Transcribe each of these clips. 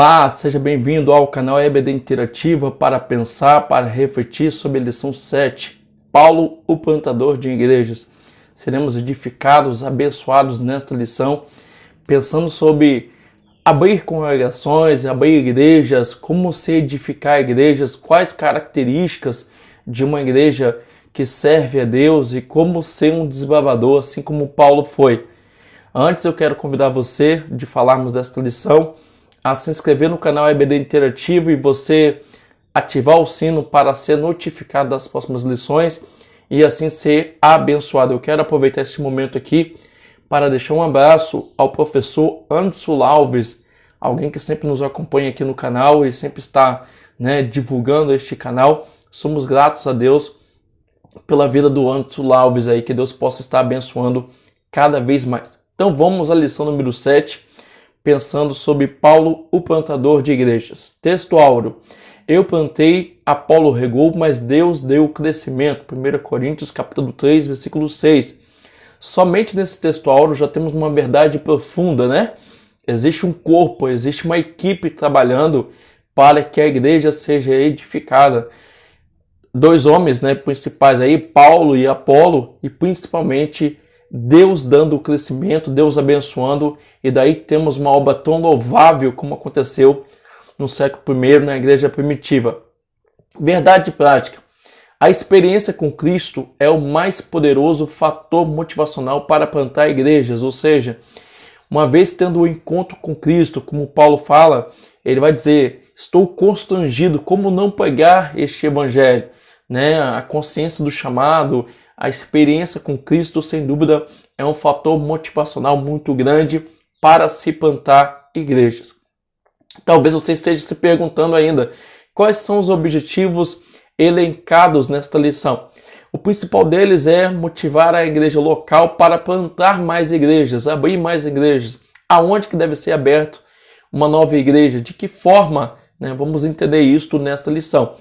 Olá, seja bem-vindo ao canal EBD Interativa para pensar, para refletir sobre a lição 7. Paulo, o plantador de igrejas. Seremos edificados, abençoados nesta lição, pensando sobre abrir congregações, abrir igrejas, como se edificar igrejas, quais características de uma igreja que serve a Deus e como ser um desbravador, assim como Paulo foi. Antes eu quero convidar você de falarmos desta lição, a se inscrever no canal EBD Interativo e você ativar o sino para ser notificado das próximas lições e assim ser abençoado. Eu quero aproveitar esse momento aqui para deixar um abraço ao professor Anderson Alves, alguém que sempre nos acompanha aqui no canal e sempre está divulgando este canal. Somos gratos a Deus pela vida do Anderson Alves aí, que Deus possa estar abençoando cada vez mais. Então vamos à lição número 7, pensando sobre Paulo, o plantador de igrejas. Texto áureo. Eu plantei, Apolo regou, mas Deus deu o crescimento. 1 Coríntios capítulo 3, versículo 6. Somente nesse texto áureo já temos uma verdade profunda, né? Existe um corpo, existe uma equipe trabalhando para que a igreja seja edificada. Dois homens, principais aí, Paulo e Apolo, e principalmente Deus dando o crescimento, Deus abençoando, e daí temos uma obra tão louvável como aconteceu no século I, na igreja primitiva. Verdade prática. A experiência com Cristo é o mais poderoso fator motivacional para plantar igrejas, ou seja, uma vez tendo o encontro com Cristo, como Paulo fala, ele vai dizer, estou constrangido, como não pregar este evangelho? A consciência do chamado, a experiência com Cristo, sem dúvida, é um fator motivacional muito grande para se plantar igrejas. Talvez você esteja se perguntando ainda, quais são os objetivos elencados nesta lição? O principal deles é motivar a igreja local para plantar mais igrejas, abrir mais igrejas. Aonde que deve ser aberto uma nova igreja? De que forma? Vamos entender isto nesta lição.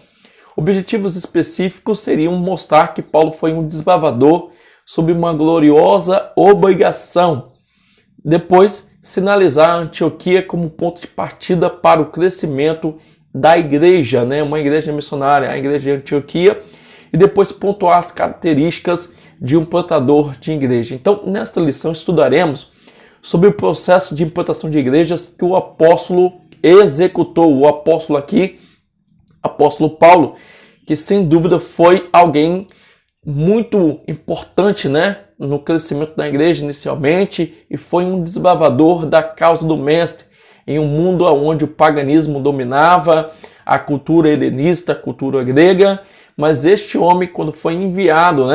Objetivos específicos seriam mostrar que Paulo foi um desbravador sob uma gloriosa obrigação. Depois, sinalizar a Antioquia como ponto de partida para o crescimento da igreja, uma igreja missionária, a igreja de Antioquia, e depois pontuar as características de um plantador de igreja. Então, nesta lição estudaremos sobre o processo de implantação de igrejas que o apóstolo executou. O apóstolo aqui, apóstolo Paulo, que sem dúvida foi alguém muito importante, no crescimento da igreja inicialmente, e foi um desbravador da causa do mestre em um mundo onde o paganismo dominava, a cultura helenista, a cultura grega, mas este homem, quando foi enviado,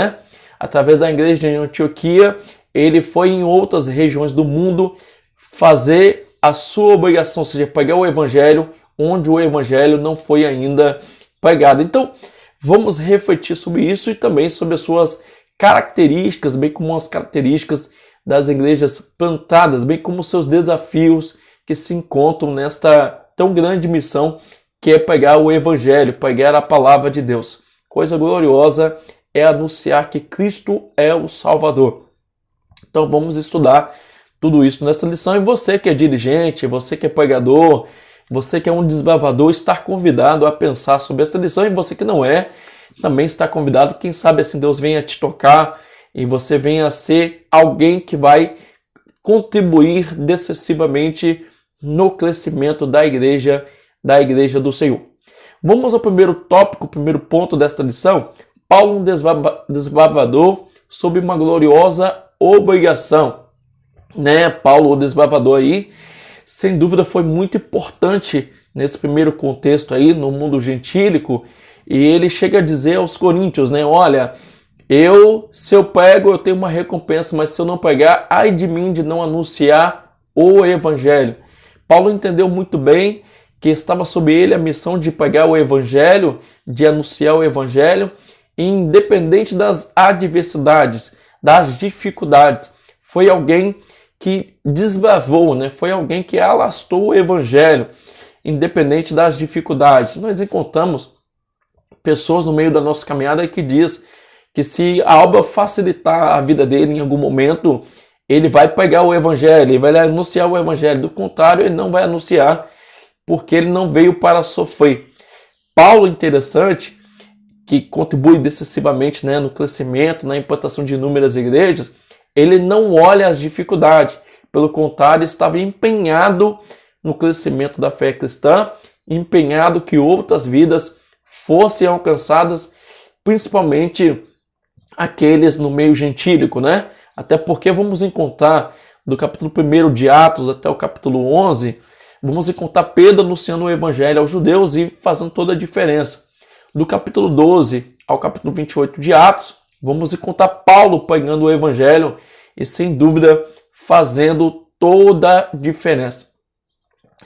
através da igreja de Antioquia, ele foi em outras regiões do mundo fazer a sua obrigação, ou seja, pregar o evangelho onde o evangelho não foi ainda pregado. Então, vamos refletir sobre isso e também sobre as suas características, bem como as características das igrejas plantadas, bem como os seus desafios que se encontram nesta tão grande missão que é pregar o evangelho, pregar a palavra de Deus. Coisa gloriosa é anunciar que Cristo é o Salvador. Então, vamos estudar tudo isso nessa lição. E você que é dirigente, você que é pregador, você que é um desbravador, está convidado a pensar sobre esta lição, e você que não é, também está convidado, quem sabe assim Deus venha te tocar e você venha a ser alguém que vai contribuir decisivamente no crescimento da igreja do Senhor. Vamos ao primeiro tópico, primeiro ponto desta lição. Paulo, um desbravador sob uma gloriosa obrigação. Paulo, o desbravador aí, sem dúvida foi muito importante nesse primeiro contexto aí, no mundo gentílico, e ele chega a dizer aos coríntios, olha, se eu prego, eu tenho uma recompensa, mas se eu não pregar, ai de mim de não anunciar o evangelho. Paulo entendeu muito bem que estava sobre ele a missão de pregar o evangelho, de anunciar o evangelho, independente das adversidades, das dificuldades. Foi alguém que desbravou, foi alguém que alastou o evangelho, independente das dificuldades. Nós encontramos pessoas no meio da nossa caminhada que diz que se a obra facilitar a vida dele em algum momento, ele vai pregar o evangelho, ele vai anunciar o evangelho. Do contrário, ele não vai anunciar. porque ele não veio para sofrer. Paulo, interessante, que contribui decisivamente, né, no crescimento, na implantação de inúmeras igrejas, ele não olha as dificuldades. Pelo contrário, estava empenhado no crescimento da fé cristã, empenhado que outras vidas fossem alcançadas, principalmente aqueles no meio gentílico, né? Até porque vamos encontrar do capítulo 1 de Atos até o capítulo 11, vamos encontrar Pedro anunciando o evangelho aos judeus e fazendo toda a diferença. Do capítulo 12 ao capítulo 28 de Atos, vamos encontrar Paulo pregando o evangelho e, sem dúvida, fazendo toda a diferença.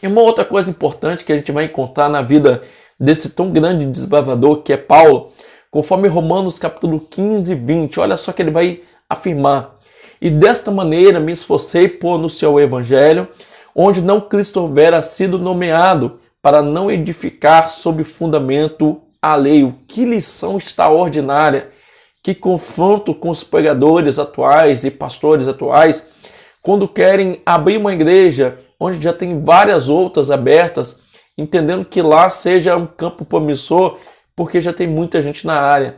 E uma outra coisa importante que a gente vai encontrar na vida desse tão grande desbravador que é Paulo, conforme Romanos capítulo 15 e 20, olha só que ele vai afirmar: e desta maneira me esforcei por anunciar o evangelho, onde não Cristo houvera sido nomeado, para não edificar sob fundamento alheio. Que lição extraordinária, que confronto com os pregadores atuais e pastores atuais, quando querem abrir uma igreja onde já tem várias outras abertas, entendendo que lá seja um campo promissor, porque já tem muita gente na área.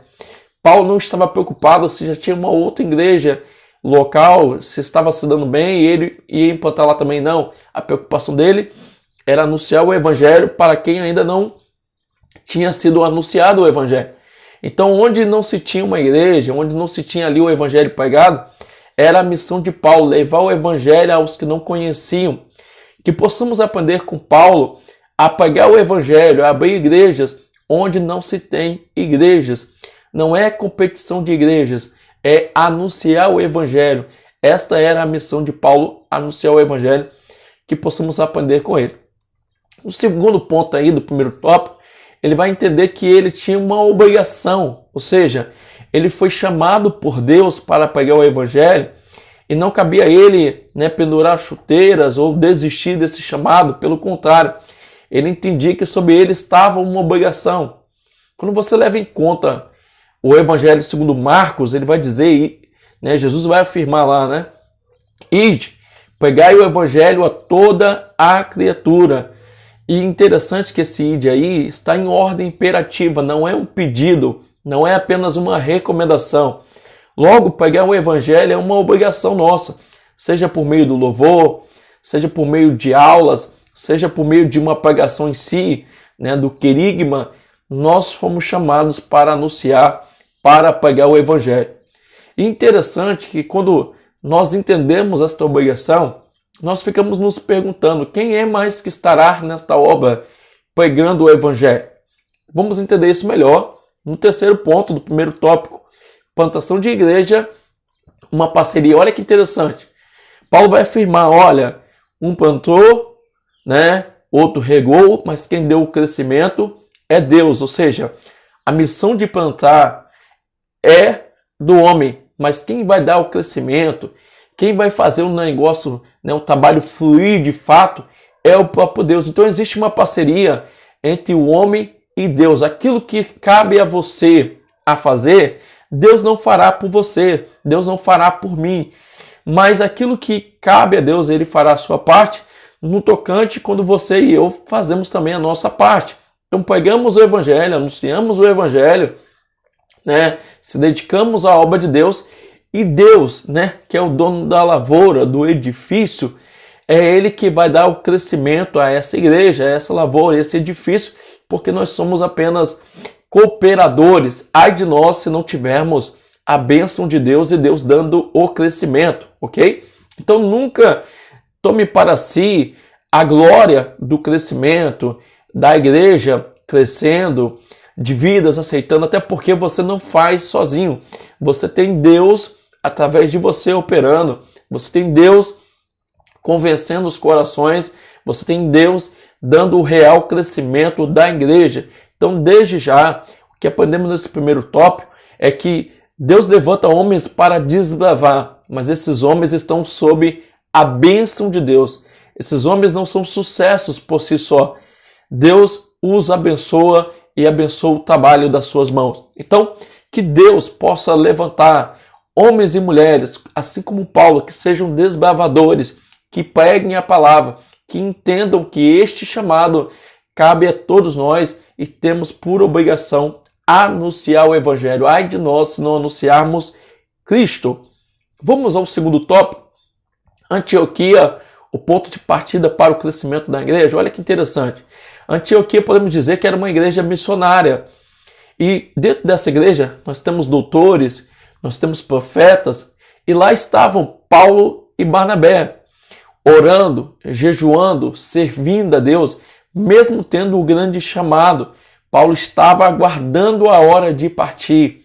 Paulo não estava preocupado se já tinha uma outra igreja local, se estava se dando bem e ele ia implantar lá também, não. A preocupação dele era anunciar o evangelho para quem ainda não tinha sido anunciado o evangelho. Então, onde não se tinha uma igreja, onde não se tinha ali o evangelho pregado, era a missão de Paulo, levar o evangelho aos que não conheciam. Que possamos aprender com Paulo a pregar o evangelho, a abrir igrejas onde não se tem igrejas. Não é competição de igrejas, é anunciar o evangelho. Esta era a missão de Paulo, anunciar o evangelho, que possamos aprender com ele. O segundo ponto aí do primeiro tópico, ele vai entender que ele tinha uma obrigação, ou seja, ele foi chamado por Deus para pregar o evangelho e não cabia a ele, né, pendurar chuteiras ou desistir desse chamado. Pelo contrário, ele entendia que sobre ele estava uma obrigação. Quando você leva em conta o evangelho segundo Marcos, ele vai dizer, né, Jesus vai afirmar lá, né, ide, pregai o evangelho a toda a criatura. E interessante que esse ide aí está em ordem imperativa, não é um pedido, não é apenas uma recomendação. Logo, pregar o evangelho é uma obrigação nossa, seja por meio do louvor, seja por meio de aulas, seja por meio de uma pregação em si, né, do querigma, nós fomos chamados para anunciar, para pregar o evangelho. E interessante que quando nós entendemos esta obrigação, nós ficamos nos perguntando quem é mais que estará nesta obra pregando o evangelho. Vamos entender isso melhor no terceiro ponto do primeiro tópico, plantação de igreja, uma parceria. Olha que interessante. Paulo vai afirmar, olha, um plantou, né, outro regou, mas quem deu o crescimento é Deus. Ou seja, a missão de plantar é do homem, mas quem vai dar o crescimento, quem vai fazer um negócio, né, um trabalho fluir de fato, é o próprio Deus. Então existe uma parceria entre o homem e Deus. Aquilo que cabe a você a fazer, Deus não fará por você, Deus não fará por mim. Mas aquilo que cabe a Deus, Ele fará a sua parte no tocante quando você e eu fazemos também a nossa parte. Então pregamos o Evangelho, anunciamos o Evangelho, né, se dedicamos à obra de Deus. E Deus, né, que é o dono da lavoura, do edifício, é Ele que vai dar o crescimento a essa igreja, a essa lavoura, a esse edifício, porque nós somos apenas cooperadores. Ai de nós se não tivermos a bênção de Deus e Deus dando o crescimento, ok? Então nunca tome para si a glória do crescimento, da igreja crescendo, de vidas aceitando, até porque você não faz sozinho. Você tem Deus através de você operando, você tem Deus convencendo os corações, você tem Deus dando o real crescimento da igreja. Então, desde já, o que aprendemos nesse primeiro tópico é que Deus levanta homens para desbravar, mas esses homens estão sob a bênção de Deus. Esses homens não são sucessos por si só. Deus os abençoa e abençoa o trabalho das suas mãos. Então, que Deus possa levantar homens e mulheres, assim como Paulo, que sejam desbravadores, que preguem a palavra, que entendam que este chamado cabe a todos nós e temos por obrigação anunciar o Evangelho. Ai de nós se não anunciarmos Cristo. Vamos ao segundo tópico. Antioquia, o ponto de partida para o crescimento da igreja. Olha que interessante. Antioquia, podemos dizer que era uma igreja missionária. E dentro dessa igreja nós temos doutores, nós temos profetas, e lá estavam Paulo e Barnabé, orando, jejuando, servindo a Deus, mesmo tendo o grande chamado. Paulo estava aguardando a hora de partir.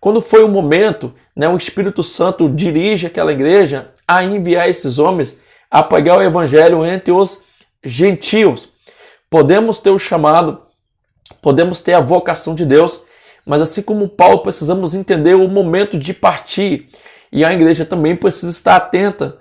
Quando foi o momento, o Espírito Santo dirige aquela igreja a enviar esses homens a pregar o evangelho entre os gentios. Podemos ter o chamado, podemos ter a vocação de Deus, mas assim como Paulo, precisamos entender o momento de partir. E a igreja também precisa estar atenta,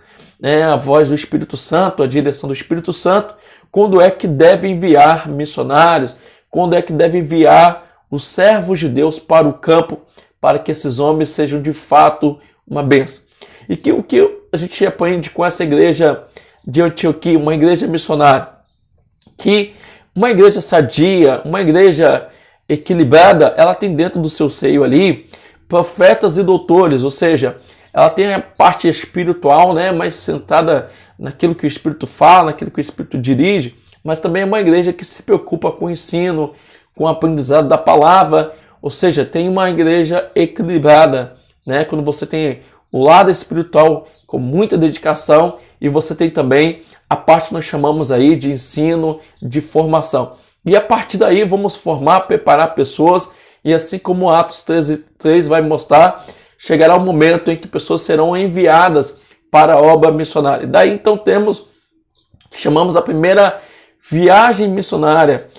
à voz do Espírito Santo, à direção do Espírito Santo, quando é que deve enviar missionários, quando é que deve enviar os servos de Deus para o campo, para que esses homens sejam de fato uma bênção. E o que a gente aprende com essa igreja de Antioquia, uma igreja missionária? Que uma igreja sadia, uma igreja equilibrada, ela tem dentro do seu seio ali profetas e doutores, ou seja, ela tem a parte espiritual, mais centrada naquilo que o Espírito fala, naquilo que o Espírito dirige, mas também é uma igreja que se preocupa com o ensino, com o aprendizado da palavra, ou seja, tem uma igreja equilibrada, quando você tem o lado espiritual com muita dedicação e você tem também a parte que nós chamamos aí de ensino, de formação. E a partir daí vamos formar, preparar pessoas, e assim como Atos 13 vai mostrar, chegará o momento em que pessoas serão enviadas para a obra missionária. E daí então chamamos a primeira viagem missionária.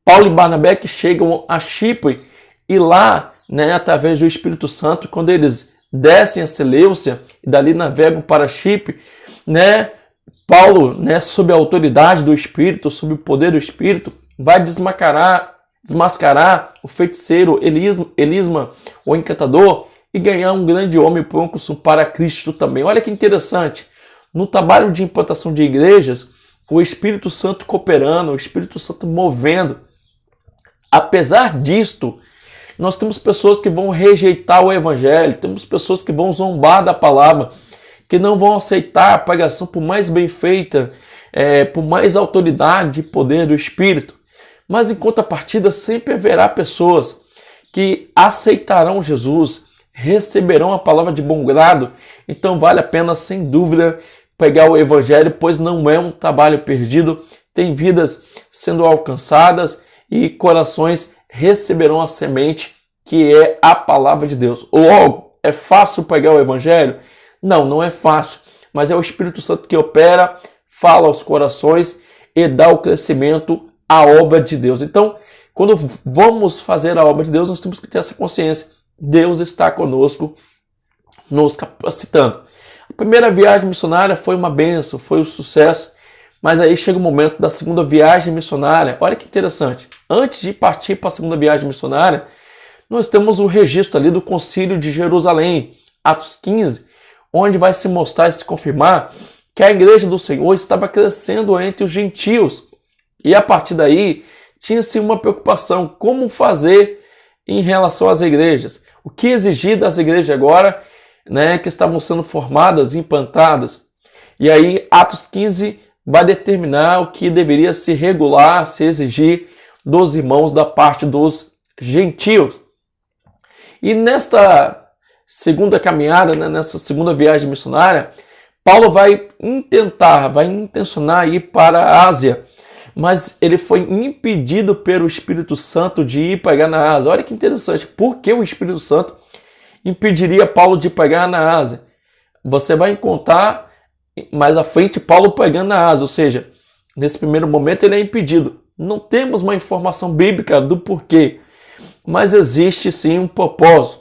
Paulo e Barnabé que chegam a Chipre, e lá, através do Espírito Santo, quando eles descem a Seleucia e dali navegam para Chipre, Paulo, sob a autoridade do Espírito, sob o poder do Espírito, vai desmascarar o feiticeiro Elisma, o encantador, e ganhar um grande homem pronto para Cristo também. Olha que interessante. No trabalho de implantação de igrejas, o Espírito Santo cooperando, o Espírito Santo movendo. Apesar disto, nós temos pessoas que vão rejeitar o Evangelho, temos pessoas que vão zombar da palavra, que não vão aceitar a pregação por mais bem feita, por mais autoridade e poder do Espírito. Mas em contrapartida, sempre haverá pessoas que aceitarão Jesus, receberão a palavra de bom grado. Então vale a pena, sem dúvida, pregar o Evangelho, pois não é um trabalho perdido, tem vidas sendo alcançadas e corações receberão a semente que é a palavra de Deus. Logo, é fácil pregar o Evangelho? Não, não é fácil, mas é o Espírito Santo que opera, fala aos corações e dá o crescimento à obra de Deus. Então, quando vamos fazer a obra de Deus, nós temos que ter essa consciência. Deus está conosco, nos capacitando. A primeira viagem missionária foi uma bênção, foi um sucesso, mas aí chega o momento da segunda viagem missionária. Olha que interessante. Antes de partir para a segunda viagem missionária, nós temos o registro ali do Concílio de Jerusalém, Atos 15, onde vai se mostrar e se confirmar que a igreja do Senhor estava crescendo entre os gentios. E a partir daí, tinha-se uma preocupação, como fazer em relação às igrejas. O que exigir das igrejas agora, que estavam sendo formadas, implantadas. E aí, Atos 15 vai determinar o que deveria se regular, se exigir dos irmãos da parte dos gentios. E nesta segunda caminhada, nessa segunda viagem missionária, Paulo vai intencionar ir para a Ásia, mas ele foi impedido pelo Espírito Santo de ir pregar na Ásia. Olha que interessante, por que o Espírito Santo impediria Paulo de pregar na Ásia? Você vai encontrar mais à frente Paulo pregando na Ásia, ou seja, nesse primeiro momento ele é impedido. Não temos uma informação bíblica do porquê, mas existe sim um propósito.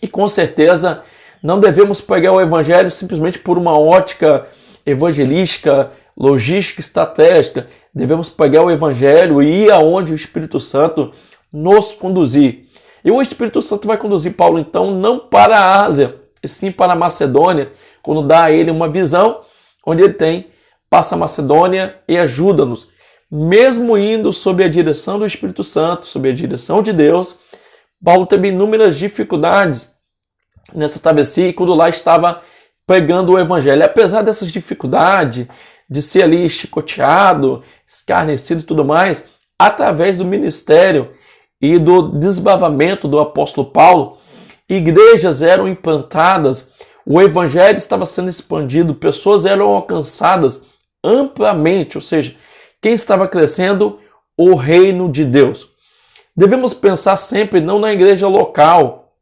E com certeza não devemos pregar o Evangelho simplesmente por uma ótica evangelística, logística, estratégica. Devemos pregar o Evangelho e ir aonde o Espírito Santo nos conduzir. E o Espírito Santo vai conduzir Paulo, então, não para a Ásia, e sim para a Macedônia, quando dá a ele uma visão onde ele tem passa a Macedônia e ajuda-nos. Mesmo indo sob a direção do Espírito Santo, sob a direção de Deus, Paulo teve inúmeras dificuldades nessa travessia e quando lá estava pregando o evangelho. Apesar dessas dificuldades, de ser ali chicoteado, escarnecido e tudo mais, através do ministério e do desbravamento do apóstolo Paulo, igrejas eram implantadas, o evangelho estava sendo expandido, pessoas eram alcançadas amplamente, ou seja, quem estava crescendo? O reino de Deus. Devemos pensar sempre não na igreja local,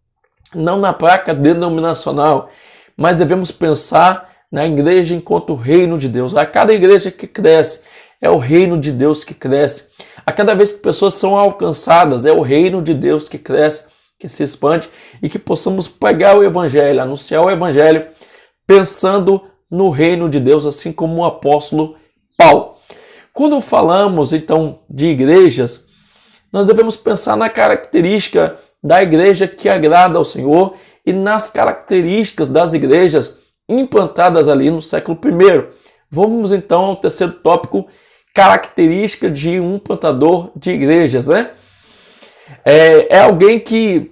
não na placa denominacional, mas devemos pensar na igreja enquanto reino de Deus. A cada igreja que cresce, é o reino de Deus que cresce. A cada vez que pessoas são alcançadas, é o reino de Deus que cresce, que se expande e que possamos pregar o evangelho, anunciar o evangelho, pensando no reino de Deus, assim como o apóstolo Paulo. Quando falamos, então, de igrejas, nós devemos pensar na característica da igreja que agrada ao Senhor e nas características das igrejas implantadas ali no século I. Vamos, então, ao terceiro tópico, característica de um plantador de igrejas, né? É alguém que,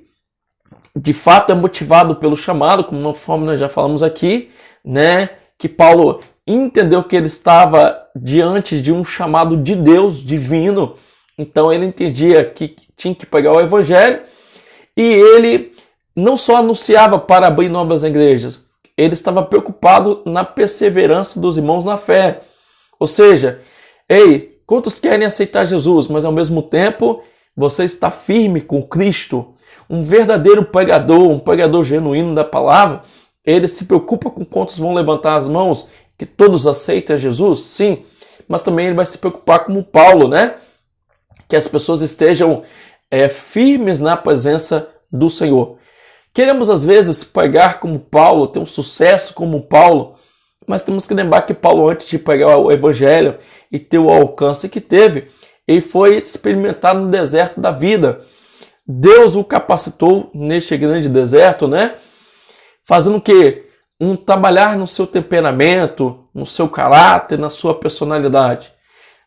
de fato, é motivado pelo chamado, como uma forma nós já falamos aqui, né? Que Paulo entendeu que ele estava diante de um chamado de Deus divino, então ele entendia que tinha que pregar o evangelho e ele não só anunciava para abrir novas igrejas, ele estava preocupado na perseverança dos irmãos na fé. Ou seja, ei, quantos querem aceitar Jesus, mas ao mesmo tempo você está firme com Cristo? Um verdadeiro pregador, um pregador genuíno da palavra, ele se preocupa com quantos vão levantar as mãos, que todos aceitem Jesus? Sim, mas também ele vai se preocupar como Paulo, né? Que as pessoas estejam firmes na presença do Senhor. Queremos às vezes pregar como Paulo, ter um sucesso como Paulo, mas temos que lembrar que Paulo, antes de pregar o evangelho e ter o alcance que teve, ele foi experimentar no deserto da vida. Deus o capacitou neste grande deserto, né? Fazendo o quê? Trabalhar no seu temperamento, no seu caráter, na sua personalidade.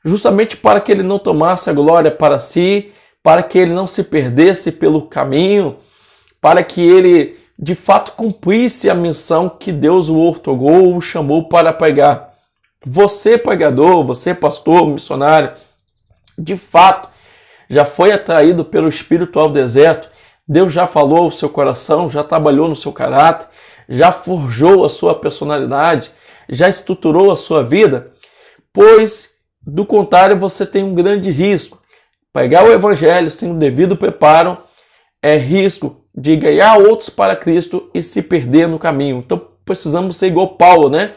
Justamente para que ele não tomasse a glória para si, para que ele não se perdesse pelo caminho, para que ele de fato cumprisse a missão que Deus o outorgou, o chamou para pregar. Você pregador, você pastor, missionário, de fato já foi atraído pelo Espírito ao deserto. Deus já falou ao seu coração, já trabalhou no seu caráter, já forjou a sua personalidade, já estruturou a sua vida, pois, do contrário, você tem um grande risco. Pregar o evangelho sem o devido preparo é risco de ganhar outros para Cristo e se perder no caminho. Então, precisamos ser igual Paulo, né?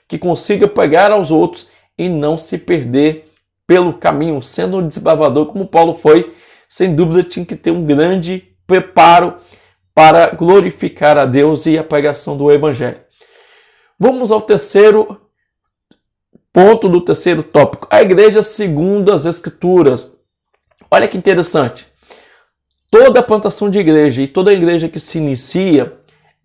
Que consiga pregar aos outros e não se perder pelo caminho. Sendo um desbravador como Paulo foi, sem dúvida tinha que ter um grande preparo para glorificar a Deus e a pregação do evangelho. Vamos ao terceiro ponto do terceiro tópico. A igreja segundo as Escrituras. Olha que interessante. Toda a plantação de igreja e toda a igreja que se inicia,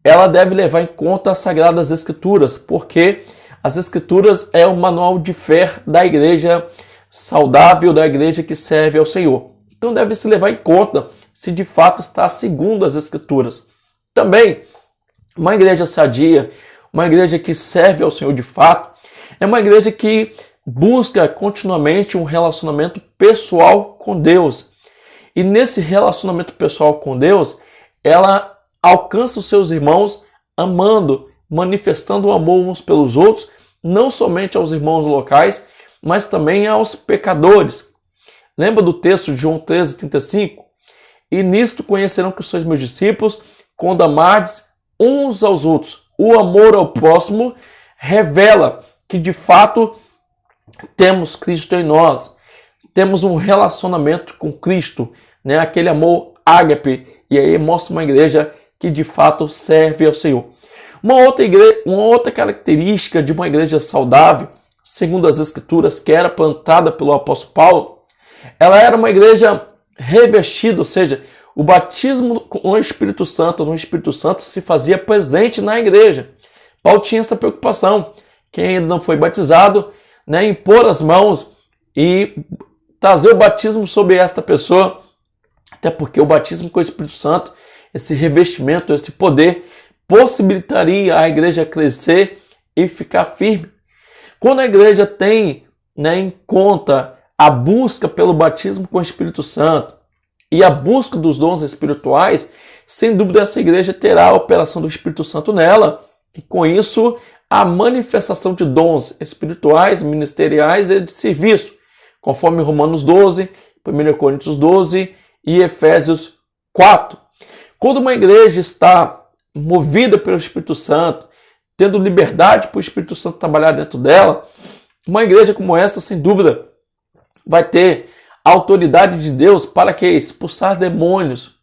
ela deve levar em conta as Sagradas Escrituras, porque as Escrituras é o manual de fé da igreja saudável, da igreja que serve ao Senhor. Então deve se levar em conta se de fato está segundo as Escrituras. Também, uma igreja sadia, uma igreja que serve ao Senhor de fato, é uma igreja que busca continuamente um relacionamento pessoal com Deus. E nesse relacionamento pessoal com Deus, ela alcança os seus irmãos amando, manifestando o amor uns pelos outros, não somente aos irmãos locais, mas também aos pecadores. Lembra do texto de João 13:35? E nisto conhecerão que sois meus discípulos, quando amardes uns aos outros. O amor ao próximo revela que de fato temos Cristo em nós. Temos um relacionamento com Cristo, né? Aquele amor ágape, e aí mostra uma igreja que de fato serve ao Senhor. Uma outra característica de uma igreja saudável, segundo as Escrituras, que era plantada pelo apóstolo Paulo, ela era uma igreja revestida, ou seja, o batismo com o Espírito Santo, no Espírito Santo, se fazia presente na igreja. Paulo tinha essa preocupação. Quem ainda não foi batizado né, impor as mãos e trazer o batismo sobre esta pessoa, até porque o batismo com o Espírito Santo, esse revestimento, esse poder, possibilitaria a igreja crescer e ficar firme. Quando a igreja tem, né, em conta a busca pelo batismo com o Espírito Santo e a busca dos dons espirituais, sem dúvida essa igreja terá a operação do Espírito Santo nela, e com isso a manifestação de dons espirituais, ministeriais e de serviço, conforme Romanos 12, 1 Coríntios 12 e Efésios 4. Quando uma igreja está movida pelo Espírito Santo, tendo liberdade para o Espírito Santo trabalhar dentro dela, uma igreja como essa, sem dúvida, vai ter a autoridade de Deus para que expulsar demônios,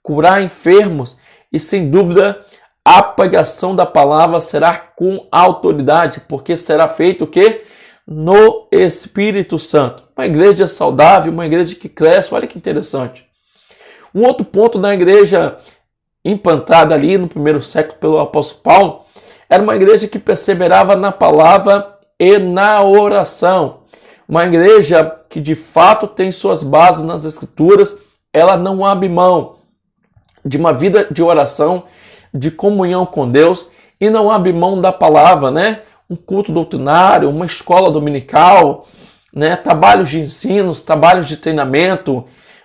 curar enfermos e, sem dúvida, a pregação da palavra será com autoridade, porque será feito o quê? No Espírito Santo. Uma igreja saudável, uma igreja que cresce, olha que interessante. Um outro ponto da igreja implantada ali no primeiro século pelo apóstolo Paulo, era uma igreja que perseverava na palavra e na oração. Uma igreja que de fato tem suas bases nas Escrituras, ela não abre mão de uma vida de oração, de comunhão com Deus, e não abre mão da palavra, né? Um culto doutrinário, uma escola dominical, né? Trabalhos de ensinos, trabalhos de treinamento,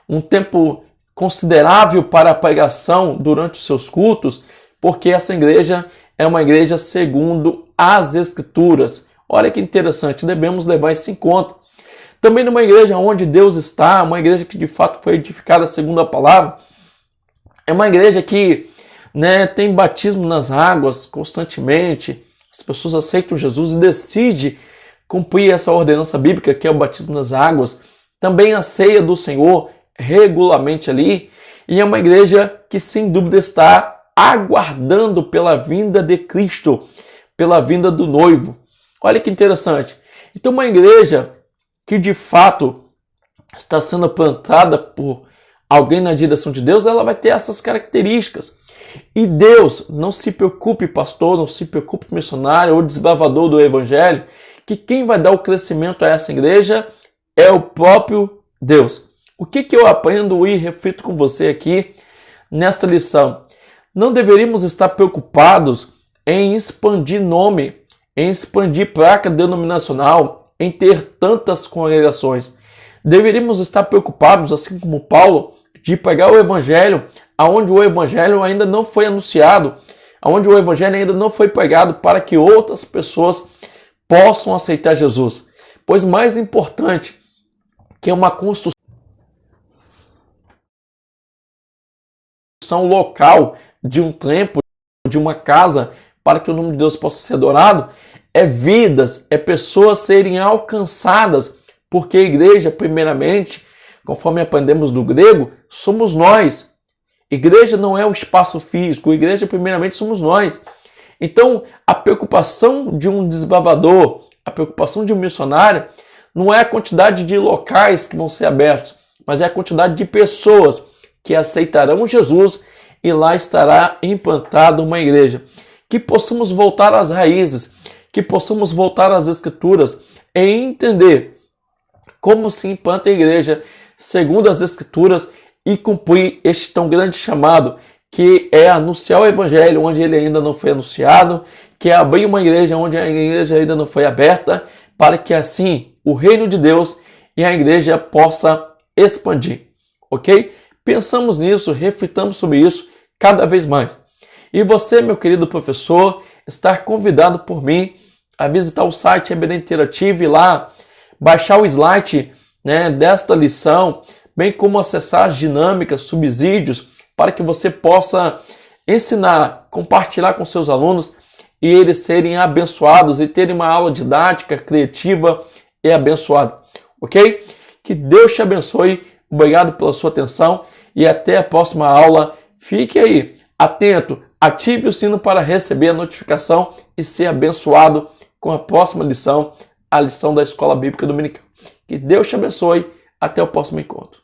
um tempo considerável para a pregação durante os seus cultos, porque essa igreja é uma igreja segundo as Escrituras. Olha que interessante, devemos levar isso em conta. Também numa igreja onde Deus está, uma igreja que de fato foi edificada segundo a palavra, é uma igreja que, né, tem batismo nas águas constantemente, as pessoas aceitam Jesus e decidem cumprir essa ordenança bíblica que é o batismo nas águas, também a ceia do Senhor regularmente ali, e é uma igreja que sem dúvida está aguardando pela vinda de Cristo, pela vinda do noivo. Olha que interessante. Então uma igreja que de fato está sendo plantada por alguém na direção de Deus, ela vai ter essas características. E Deus, não se preocupe, pastor, não se preocupe, missionário ou desbravador do evangelho, que quem vai dar o crescimento a essa igreja é o próprio Deus. O que eu aprendo e reflito com você aqui nesta lição? Não deveríamos estar preocupados em expandir nome, em expandir placa denominacional, em ter tantas congregações. Deveríamos estar preocupados, assim como Paulo, de pregar o evangelho aonde o evangelho ainda não foi anunciado, aonde o evangelho ainda não foi pregado, para que outras pessoas possam aceitar Jesus. Pois mais importante que uma construção local de um templo, de uma casa, para que o nome de Deus possa ser adorado, é vidas, é pessoas serem alcançadas, porque a igreja, primeiramente, conforme aprendemos do grego, somos nós. Igreja não é o espaço físico, igreja primeiramente somos nós. Então, a preocupação de um desbravador, a preocupação de um missionário, não é a quantidade de locais que vão ser abertos, mas é a quantidade de pessoas que aceitarão Jesus e lá estará implantada uma igreja. Que possamos voltar às raízes, que possamos voltar às Escrituras e entender como se implanta a igreja segundo as Escrituras e cumprir este tão grande chamado, que é anunciar o evangelho onde ele ainda não foi anunciado, que é abrir uma igreja onde a igreja ainda não foi aberta, para que assim o reino de Deus e a igreja possa expandir, ok? Pensamos nisso, reflitamos sobre isso cada vez mais. E você, meu querido professor, está convidado por mim a visitar o site EBD Interativo e lá baixar o slide, né, desta lição, bem como acessar as dinâmicas, subsídios, para que você possa ensinar, compartilhar com seus alunos e eles serem abençoados e terem uma aula didática, criativa e abençoada, ok? Que Deus te abençoe, obrigado pela sua atenção e até a próxima aula. Fique aí, atento, ative o sino para receber a notificação e ser abençoado com a próxima lição, a lição da Escola Bíblica Dominical. Que Deus te abençoe, até o próximo encontro.